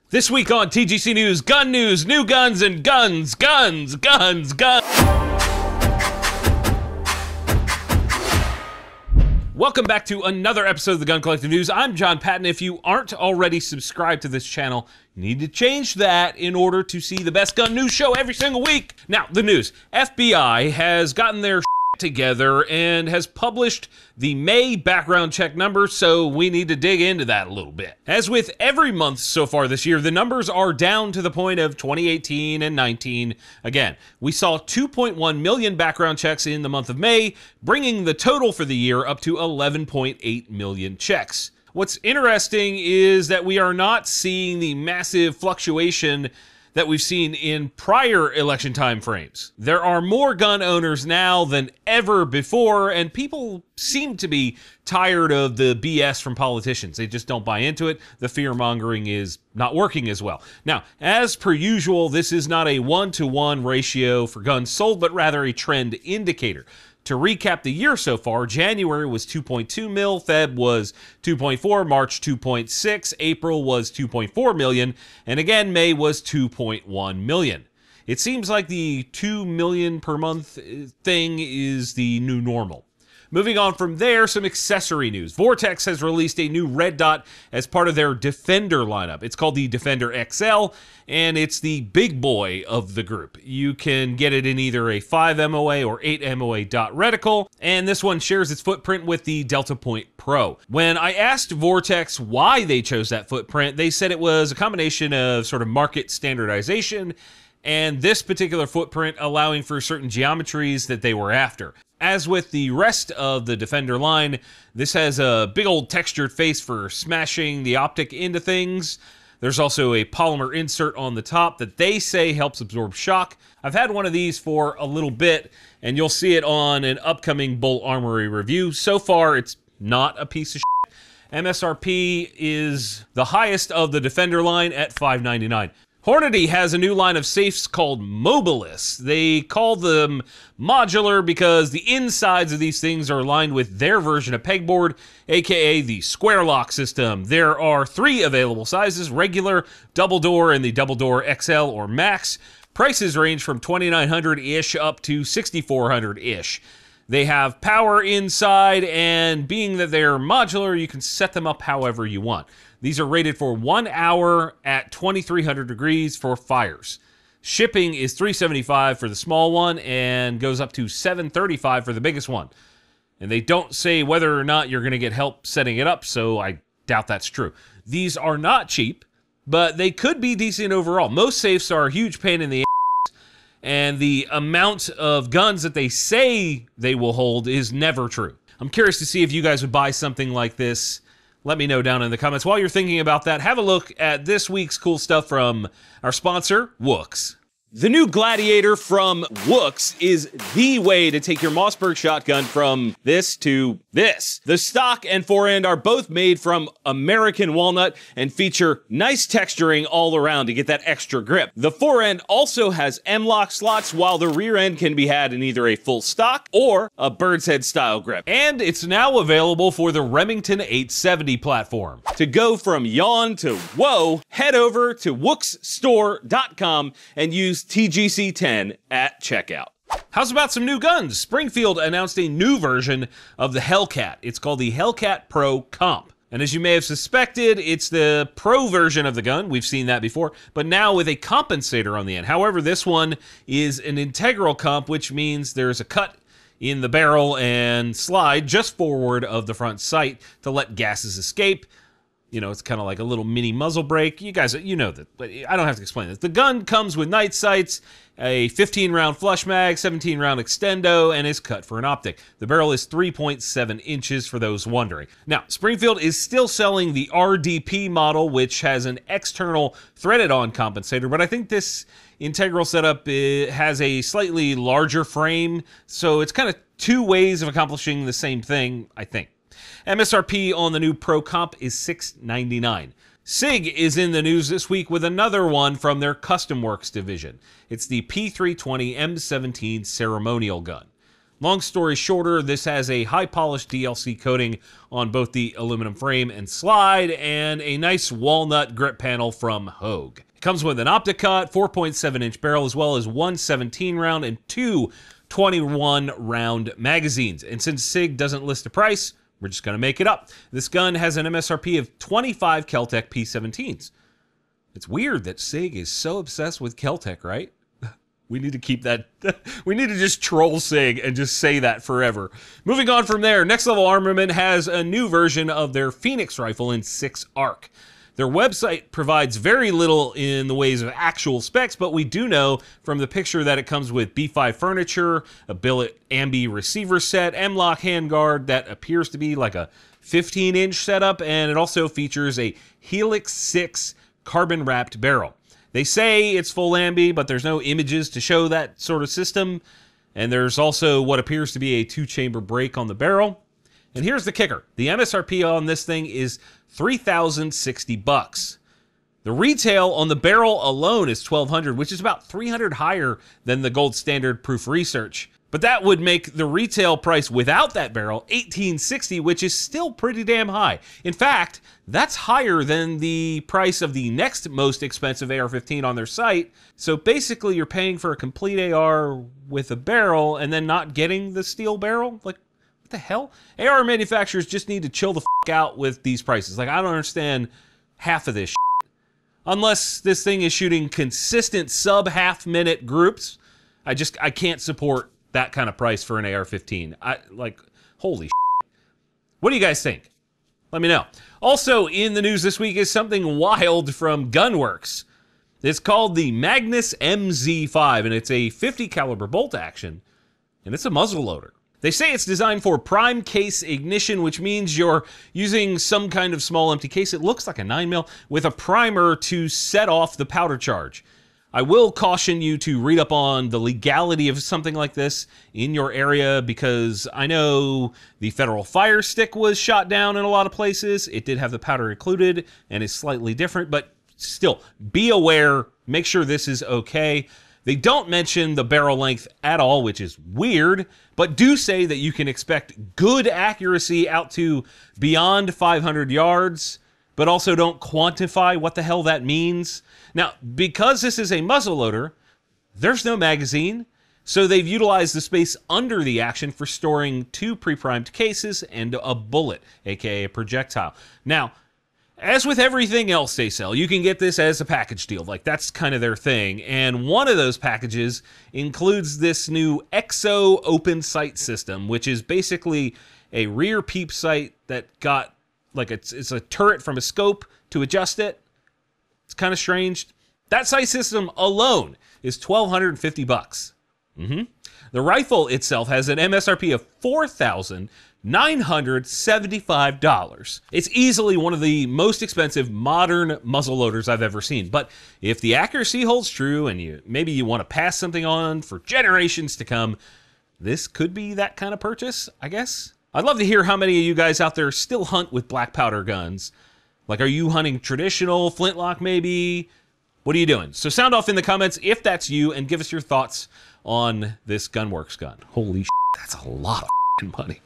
This week on TGC News, gun news, new guns, and guns. Welcome back to another episode of the Gun Collective News. I'm John Patton. If you aren't already subscribed to this channel, you need to change that in order to see the best gun news show every single week. Now, the news. FBI has gotten their together and has published the May background check numbers, so we need to dig into that a little bit. As with every month so far this year, the numbers are down to the point of 2018 and 19. Again, we saw 2.1 million background checks in the month of May, bringing the total for the year up to 11.8 million checks. What's interesting is that we are not seeing the massive fluctuation that we've seen in prior election time frames. There are more gun owners now than ever before, and people seem to be tired of the BS from politicians. They just don't buy into it. The fear-mongering is not working as well. Now, as per usual, this is not a one-to-one ratio for guns sold, but rather a trend indicator. To recap the year so far, January was 2.2 mil, Feb was 2.4, March 2.6, April was 2.4 million, and again, May was 2.1 million. It seems like the 2 million per month thing is the new normal. Moving on from there, some accessory news. Vortex has released a new red dot as part of their Defender lineup. It's called the Defender XL, and it's the big boy of the group. You can get it in either a 5 MOA or 8 MOA dot reticle, and this one shares its footprint with the Delta Point Pro. When I asked Vortex why they chose that footprint, they said it was a combination of sort of market standardization and this particular footprint allowing for certain geometries that they were after. As with the rest of the Defender line, this has a big old textured face for smashing the optic into things. There's also a polymer insert on the top that they say helps absorb shock. I've had one of these for a little bit, and you'll see it on an upcoming Bull Armory review. So far, it's not a piece of shit. MSRP is the highest of the Defender line at $599. Hornady has a new line of safes called Mobilis. They call them modular because the insides of these things are aligned with their version of pegboard, aka the square lock system. There are 3 available sizes: regular, double door, and the double door XL or Max. Prices range from $2,900-ish up to $6,400-ish. They have power inside, and being that they're modular, you can set them up however you want. These are rated for 1 hour at 2,300 degrees for fires. Shipping is $375 for the small one and goes up to $735 for the biggest one. And they don't say whether or not you're going to get help setting it up, so I doubt that's true. These are not cheap, but they could be decent overall. Most safes are a huge pain in the ass, and the amount of guns that they say they will hold is never true. I'm curious to see if you guys would buy something like this. Let me know down in the comments. While you're thinking about that, have a look at this week's cool stuff from our sponsor, Wooks. The new Gladiator from Wooks is the way to take your Mossberg shotgun from this to this. The stock and forend are both made from American walnut and feature nice texturing all around to get that extra grip. The forend also has M-lock slots, while the rear end can be had in either a full stock or a bird's head style grip. And it's now available for the Remington 870 platform. To go from yawn to whoa, head over to wooksstore.com and use TGC10 at checkout. How's about some new guns? Springfield announced a new version of the Hellcat. It's called the Hellcat Pro Comp. And as you may have suspected, it's the pro version of the gun. We've seen that before, but now with a compensator on the end. However, this one is an integral comp, which means there's a cut in the barrel and slide just forward of the front sight to let gases escape. You know, it's kind of like a little mini muzzle brake. You guys, you know that, but I don't have to explain this. The gun comes with night sights, a 15-round flush mag, 17-round extendo, and is cut for an optic. The barrel is 3.7 inches for those wondering. Now, Springfield is still selling the RDP model, which has an external threaded-on compensator, but I think this integral setup has a slightly larger frame, so it's kind of 2 ways of accomplishing the same thing, I think. MSRP on the new Pro Comp is $699. SIG is in the news this week with another one from their Custom Works division. It's the P320 M17 ceremonial gun. Long story shorter, this has a high-polished DLC coating on both the aluminum frame and slide, and a nice walnut grip panel from Hogue. It comes with an Opticut 4.7-inch barrel, as well as one 17-round and two 21-round magazines. And since SIG doesn't list a price, we're just going to make it up. This gun has an MSRP of 25 Kel-Tec P17s. It's weird that SIG is so obsessed with Kel-Tec, right? We need to keep that. We need to just troll SIG and just say that forever. Moving on from there, Next Level Armament has a new version of their Phoenix rifle in 6 ARC. Their website provides very little in the ways of actual specs, but we do know from the picture that it comes with B5 furniture, a billet ambi receiver set, M-LOK handguard that appears to be like a 15-inch setup, and it also features a Helix 6 carbon-wrapped barrel. They say it's full ambi, but there's no images to show that sort of system. And there's also what appears to be a 2-chamber break on the barrel. And here's the kicker. The MSRP on this thing is $3,060. The retail on the barrel alone is $1,200, which is about $300 higher than the gold standard Proof Research. But that would make the retail price without that barrel $1,860, which is still pretty damn high. In fact, that's higher than the price of the next most expensive AR-15 on their site. So basically, you're paying for a complete AR with a barrel and then not getting the steel barrel? Like, what the hell? AR manufacturers just need to chill the f*** out with these prices. Like, I don't understand half of this shit. Unless this thing is shooting consistent sub-half-minute groups, I can't support that kind of price for an AR-15. Holy shit. What do you guys think? Let me know. Also in the news this week is something wild from Gunworks. It's called the Magnus MZ5, and it's a 50 caliber bolt action, and it's a muzzle loader. They say it's designed for prime case ignition, which means you're using some kind of small empty case. It looks like a 9mm with a primer to set off the powder charge. I will caution you to read up on the legality of something like this in your area, because I know the Federal Fire Stick was shot down in a lot of places. It did have the powder included and is slightly different, but still, be aware, make sure this is okay. They don't mention the barrel length at all, which is weird, but do say that you can expect good accuracy out to beyond 500 yards, but also don't quantify what the hell that means. Now, because this is a muzzleloader, there's no magazine, so they've utilized the space under the action for storing 2 pre-primed cases and a bullet, aka a projectile. Now, as with everything else they sell, you can get this as a package deal. Like, that's kind of their thing. And one of those packages includes this new EXO open sight system, which is basically a rear peep sight that got, like, it's a turret from a scope to adjust it. It's kind of strange. That sight system alone is $1,250. The rifle itself has an MSRP of $4,975. It's easily one of the most expensive modern muzzleloaders I've ever seen. But if the accuracy holds true and maybe you want to pass something on for generations to come, this could be that kind of purchase, I guess. I'd love to hear how many of you guys out there still hunt with black powder guns. Like, are you hunting traditional, flintlock maybe? What are you doing? So sound off in the comments if that's you, and give us your thoughts on this Gunworks gun. Holy shit, that's a lot of money.